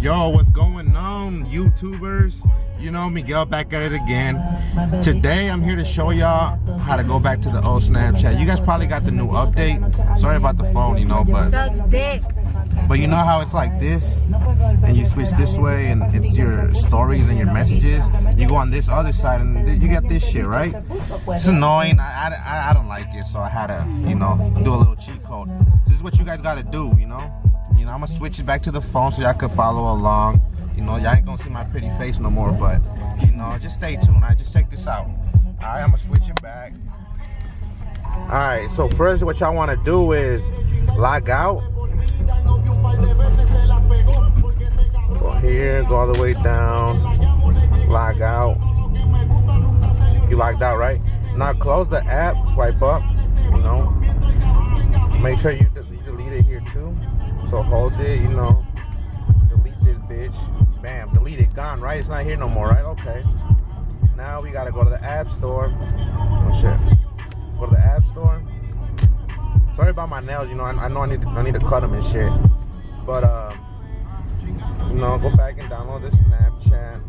Yo, what's going on, YouTubers? You know, Miguel back at it again. Today, I'm here to show y'all how to go back to the old Snapchat. You guys probably got the new update. Sorry about the phone, you know, but sucks dick. But you know how it's like this, and you switch this way, and it's your stories and your messages. You go on this other side, and you get this shit, right? It's annoying. I don't like it, so I had to, you know, do a little cheat code. This is what you guys got to do, you know. I'm gonna switch it back to the phone so y'all can follow along. You know, y'all ain't gonna see my pretty face no more, but you know, just stay tuned. Alright, just check this out. Alright, I'm gonna switch it back. Alright, so first what y'all wanna do is log out. Go here, go all the way down, log out. You logged out, right? Now close the app, swipe up, you know. Make sure you delete it here too. So hold it, you know, delete this bitch. Bam, delete it, gone, right? It's not here no more, right? Okay. Now we gotta go to the app store. Oh shit. Go to the app store. Sorry about my nails, you know, I know I need to cut them and shit. But you know, go back and download this Snapchat.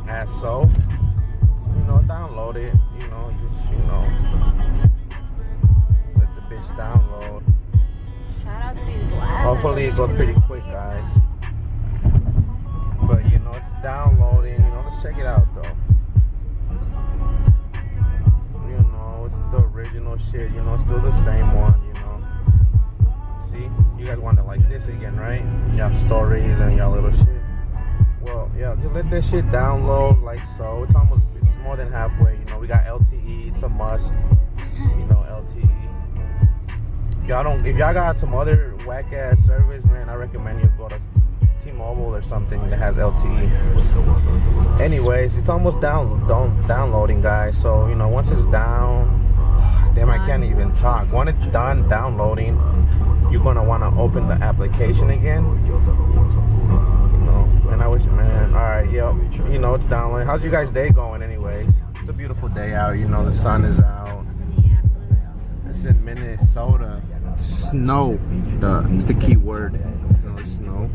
As so. You know, download it, you know, just, you know, let the bitch download. Shout out to these glasses. Hopefully it goes pretty quick, guys. But you know, it's downloading, you know, let's check it out though. You know, it's the original shit, you know, it's still the same one, you know. See, you guys want it like this again, right? Y'all stories and y'all little shit. Well, yeah, just let that shit download like so. It's more than halfway, you know. We got LTE, it's a must. You know, LTE. If y'all got some other whack ass service, man, I recommend you go to T-Mobile or something that has LTE. Anyways, it's almost downloading, guys. So you know, once it's down, damn, I can't even talk. When it's done downloading, you're gonna want to open the application again. You know, and I wish, man. All right, yo, you know, it's downloading. How's you guys' day going, anyways? It's a beautiful day out. You know, the sun is out. It's in Minnesota. Snow, it's the key word. You know, snow.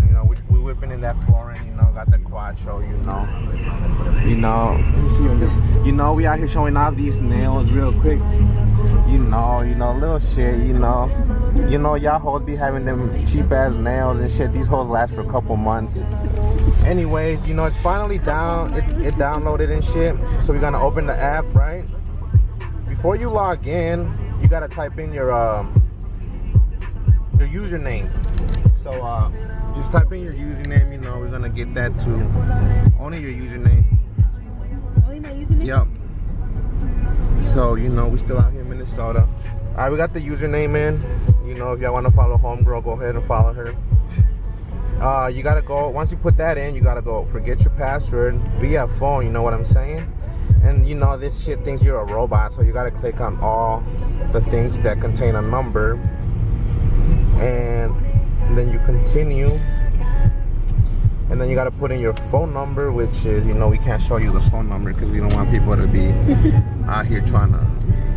You know, we whipping in that foreign. You know, got the quattro. You know, we out here showing off these nails real quick. You know, little shit. You know, y'all hoes be having them cheap ass nails and shit. These hoes last for a couple months. Anyways, you know, it's finally down. It downloaded and shit. So we're gonna open the app, right? Before you log in, you gotta type in your username. So just type in your username. You know, we're gonna get that too. Only your username. Only my username? Yep. So you know, we still out here in Minnesota. All right, we got the username in. You know, if y'all want to follow homegirl, go ahead and follow her. You gotta go. Once you put that in, you gotta go. Forget your password via phone. You know what I'm saying? And you know, this shit thinks you're a robot, so you gotta click on all the things that contain a number, and then you continue, and then you gotta put in your phone number, which is, you know, we can't show you the phone number because we don't want people to be out here trying to,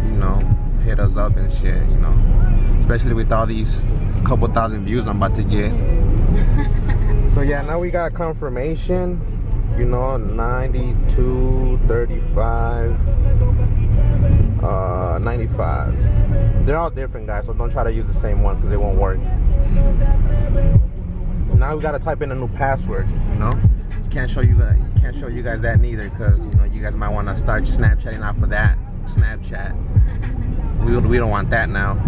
you know, hit us up and shit, you know, especially with all these couple thousand views I'm about to get. So yeah, now we got confirmation. You know, 92, 35, 95. They're all different, guys, so don't try to use the same one because it won't work. Now we gotta type in a new password. You know, can't show you guys that neither, because you know, you guys might want to start Snapchatting off of that Snapchat. We don't want that now.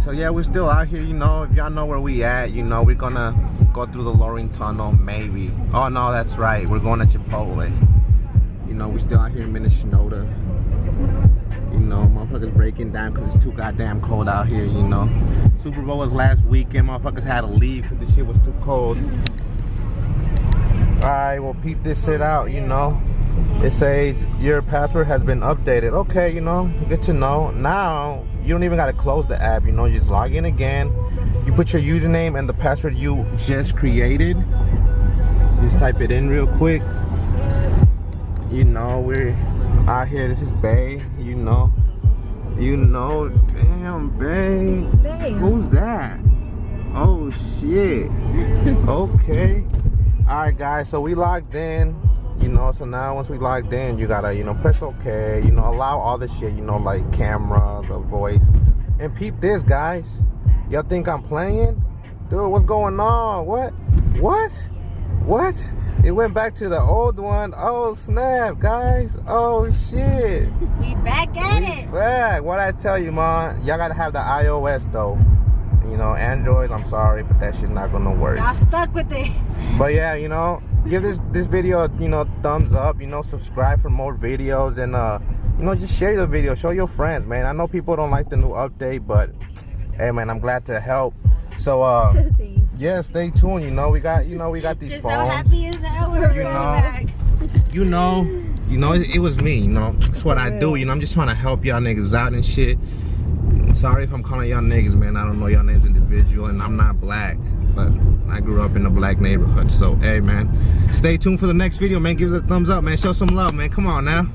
So yeah, we're still out here. You know, if y'all know where we at, you know, we're gonna go through the Loring Tunnel, maybe. Oh no, that's right, we're going to Chipotle. You know, we're still out here in Minnesota. You know, motherfuckers breaking down because it's too goddamn cold out here, you know. Super Bowl was last weekend, motherfuckers had to leave because the shit was too cold. Alright, well, peep this shit out, you know. It says your password has been updated. Okay, you know, good to know. Now, you don't even gotta close the app, you know, you just log in again. You put your username and the password you just created. Just type it in real quick. You know, we're out here. This is Bay, you know. Damn, Bay. Babe. Who's that? shit. Okay. Alright guys, so we logged in, you know, so now once we logged in, you gotta, you know, press okay, you know, allow all the shit, you know, like camera, the voice. And peep this, guys. Y'all think I'm playing? Dude, what's going on? What? It went back to the old one. Oh snap, guys. Oh shit. We back at it. Back. What I tell you, man, y'all gotta have the iOS though. You know, Android, I'm sorry, but that shit's not gonna work. Y'all stuck with it. But yeah, you know, give this video, you know, thumbs up, you know, subscribe for more videos, and you know, just share the video, show your friends, man. I know people don't like the new update, but hey man, I'm glad to help. So yeah, stay tuned, you know, we got these just phones. So happy as hell we're going back. You know, it was me, you know. That's what I do, you know. I'm just trying to help y'all niggas out and shit. Sorry if I'm calling y'all niggas, man. I don't know y'all names individual, and I'm not black, but I grew up in a black neighborhood. So, hey, man, stay tuned for the next video, man. Give us a thumbs up, man. Show some love, man. Come on now.